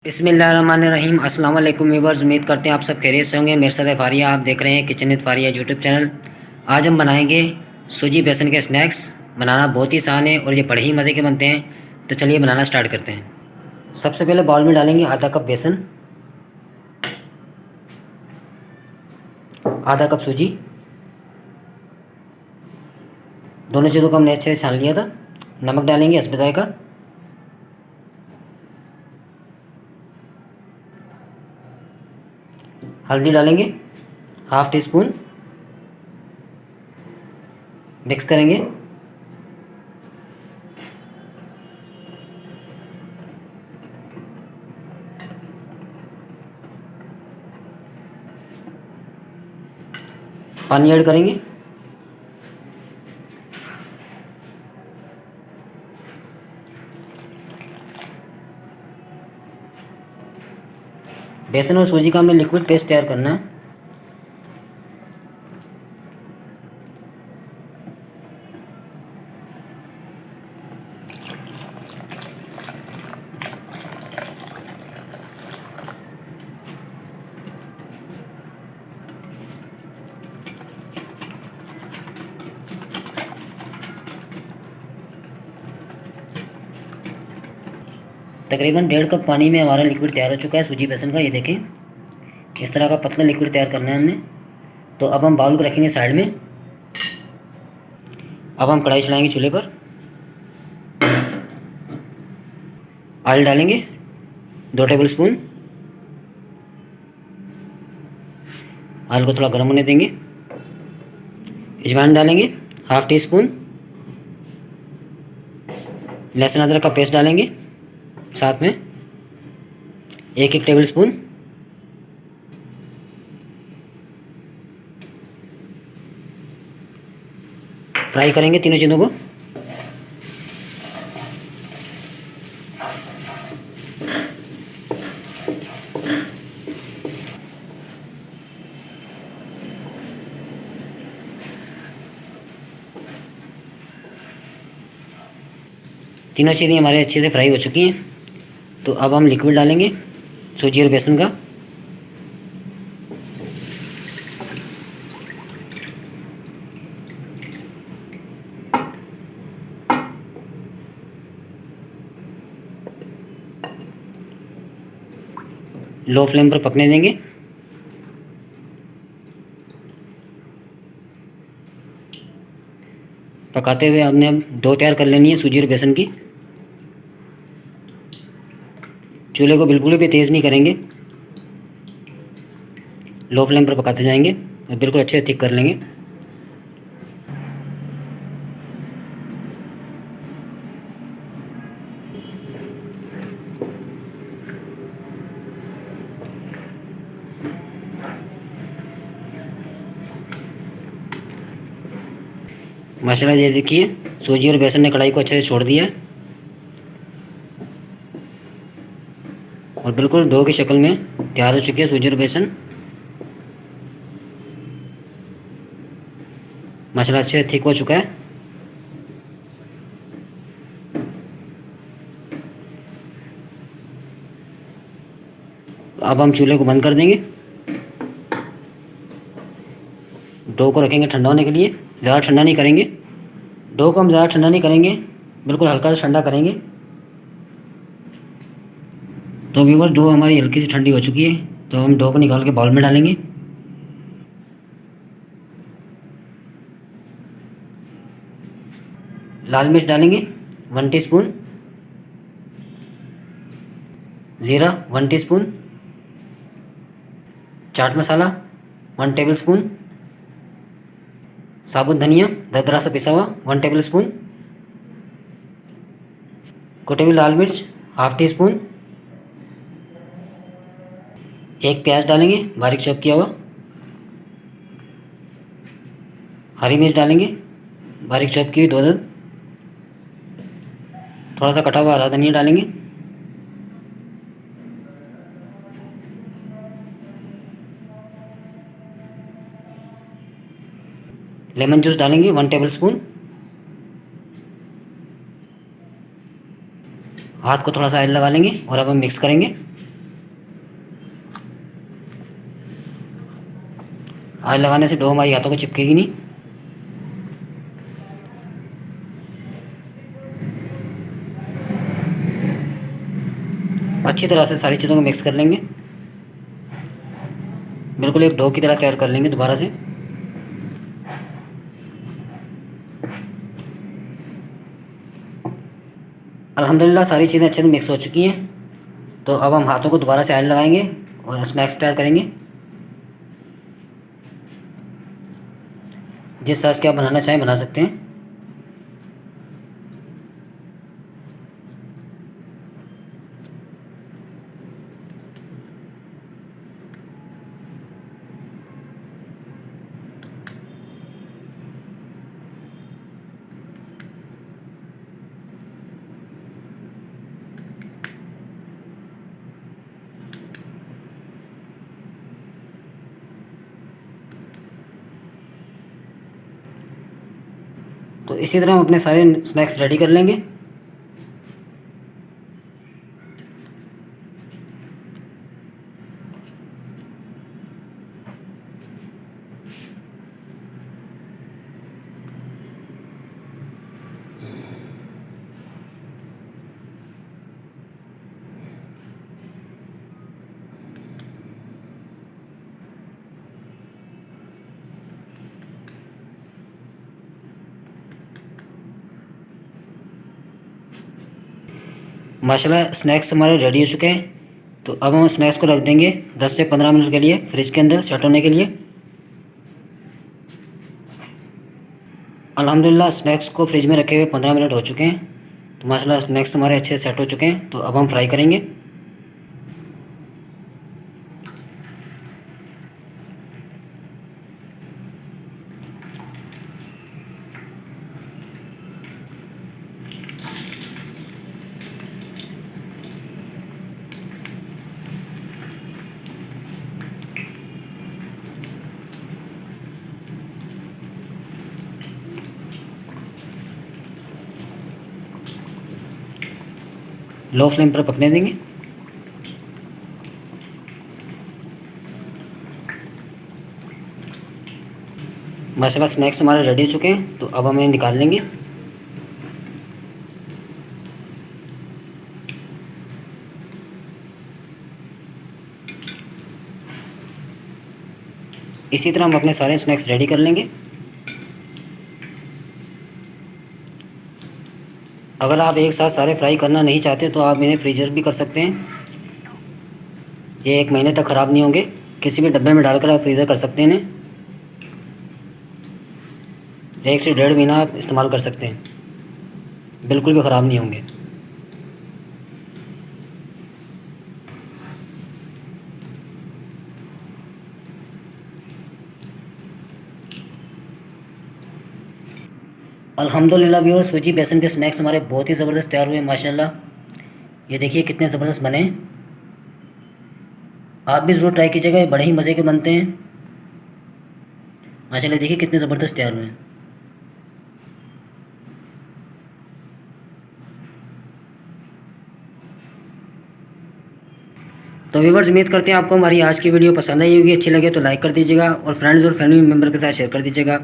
बिस्मिल्लाहिर्रहमानिर्रहीम। अस्सलाम वालेकुम व्यूअर्स, उम्मीद करते हैं आप सब खैरियत से होंगे। मेरे साथ है फारिया, आप देख रहे हैं kitchen with Faria YouTube channel. आज हम बनाएंगे सूजी बेसन के स्नैक्स। बनाना बहुत ही आसान है और ये बड़े ही मज़े के बनते हैं। तो चलिए बनाना स्टार्ट करते हैं। सबसे पहले बाउल में डालेंगे आधा कप बेसन, आधा कप सूजी। दोनों चीज़ों को हमने अच्छे से छान लिया था। नमक डालेंगे हस्ब जायका, हल्दी डालेंगे हाफ टी स्पून, मिक्स करेंगे। पानी ऐड करेंगे। बेसन और सूजी का हमें लिक्विड पेस्ट तैयार करना है। तकरीबन 1.5 कप पानी में हमारा लिक्विड तैयार हो चुका है सूजी बेसन का। ये देखें, इस तरह का पतला लिक्विड तैयार करना है हमने। तो अब हम बाउल को रखेंगे साइड में। अब हम कढ़ाई चलाएंगे चूल्हे पर। ऑयल डालेंगे 2 टेबल स्पून। ऑयल को थोड़ा गर्म होने देंगे। अजवाइन डालेंगे हाफ टी स्पून। लहसुन अदरक का पेस्ट डालेंगे साथ में 1 टेबल स्पून। फ्राई करेंगे तीनों चीज़ों को। तीनों चीज़ें हमारे अच्छे से फ्राई हो चुकी हैं। तो अब हम लिक्विड डालेंगे सूजी और बेसन का। लो फ्लेम पर पकने देंगे। पकाते हुए हमने अब डो तैयार कर लेनी है सूजी और बेसन की। चूल्हे को बिल्कुल भी तेज़ नहीं करेंगे, लो फ्लेम पर पकाते जाएंगे और बिल्कुल अच्छे से थिक कर लेंगे। माशाल्लाह ये देखिए, सूजी और बेसन ने कढ़ाई को अच्छे से छोड़ दिया है और बिल्कुल डो की शक्ल में तैयार हो चुकी है सूजी और बेसन। माशाल्लाह अच्छे से थिक हो चुका है। अब हम चूल्हे को बंद कर देंगे। डो को रखेंगे ठंडा होने के लिए। ज़्यादा ठंडा नहीं करेंगे डो को, हम ज़्यादा ठंडा नहीं करेंगे, बिल्कुल हल्का सा ठंडा करेंगे। तो व्यूअर्स, डो हमारी हल्की सी ठंडी हो चुकी है। तो हम डो को निकाल के बाउल में डालेंगे। लाल मिर्च डालेंगे 1 टीस्पून, ज़ीरा 1 teaspoon, chaat masala 1 table spoon, साबुत धनिया दरदरा सा पिसा हुआ 1 टेबल स्पून, कुटी हुई लाल मिर्च हाफ टी स्पून, 1 प्याज डालेंगे बारीक चॉप किया हुआ, हरी मिर्च डालेंगे बारीक चॉप की हुई 2 अदद, थोड़ा सा कटा हुआ हरा धनिया डालेंगे, लेमन जूस डालेंगे 1 टेबल स्पून। हाथ को थोड़ा सा ऑयल लगा लेंगे और अब हम मिक्स करेंगे। ऑयल लगाने से डो हमारी हाथों को चिपकेगी नहीं। अच्छी तरह से सारी चीज़ों को मिक्स कर लेंगे, बिल्कुल एक डो की तरह तैयार कर लेंगे दोबारा से। अल्हम्दुलिल्लाह सारी चीज़ें अच्छे से मिक्स हो चुकी हैं। तो अब हम हाथों को दोबारा से ऑयल लगाएंगे और स्नैक्स तैयार करेंगे। जिस साइज़ के आप बनाना चाहें बना सकते हैं। तो इसी तरह हम अपने सारे स्नैक्स रेडी कर लेंगे। माशाल्लाह स्नैक्स हमारे रेडी हो चुके हैं। तो अब हम स्नैक्स को रख देंगे 10 से 15 मिनट के लिए फ्रिज के अंदर सेट होने के लिए। अल्हम्दुलिल्लाह स्नैक्स को फ्रिज में रखे हुए 15 मिनट हो चुके हैं। तो माशाल्लाह स्नैक्स हमारे अच्छे से सेट हो चुके हैं। तो अब हम फ्राई करेंगे। लो फ्लेम पर पकने देंगे। माशाल्लाह स्नैक्स हमारे रेडी हो चुके हैं। तो अब हम इन्हें निकाल लेंगे। इसी तरह हम अपने सारे स्नैक्स रेडी कर लेंगे। अगर आप एक साथ सारे फ्राई करना नहीं चाहते तो आप इन्हें फ्रीजर भी कर सकते हैं। ये 1 महीने तक ख़राब नहीं होंगे। किसी भी डब्बे में डालकर आप फ्रीज़र कर सकते हैं इन्हें। 1 से 1.5 महीना आप इस्तेमाल कर सकते हैं, बिल्कुल भी ख़राब नहीं होंगे। अल्हम्दुलिल्लाह व्यूअर्स सूजी बेसन के स्नैक्स हमारे बहुत ही ज़बरदस्त तैयार हुए माशाल्लाह। ये देखिए कितने ज़बरदस्त बने। आप भी ज़रूर ट्राई कीजिएगा, ये बड़े ही मज़े के बनते हैं माशाल्लाह। देखिए कितने ज़बरदस्त तैयार हुए हैं। तो व्यूअर्स उम्मीद करते हैं आपको हमारी आज की वीडियो पसंद आई होगी। अच्छी लगे तो लाइक कर दीजिएगा और फ्रेंड्स और फैमिली मेम्बर के साथ शेयर कर दीजिएगा।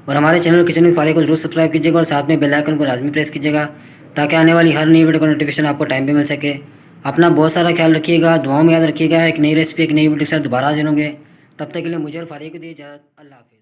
और हमारे चैनल किचन विद फारिया को जरूर सब्सक्राइब कीजिएगा और साथ में बेल आइकन को लाजमी प्रेस कीजिएगा ताकि आने वाली हर नई वीडियो का नोटिफिकेशन आपको टाइम पे मिल सके। अपना बहुत सारा ख्याल रखिएगा, दुआओं में याद रखिएगा। एक नई रेसिपी एक नई वीडियो के साथ दोबारा हाजिर होंगे। तब तक के लिए मुझे और फारिया को दिए इजाज़त। अल्लाह हाफ़िज़।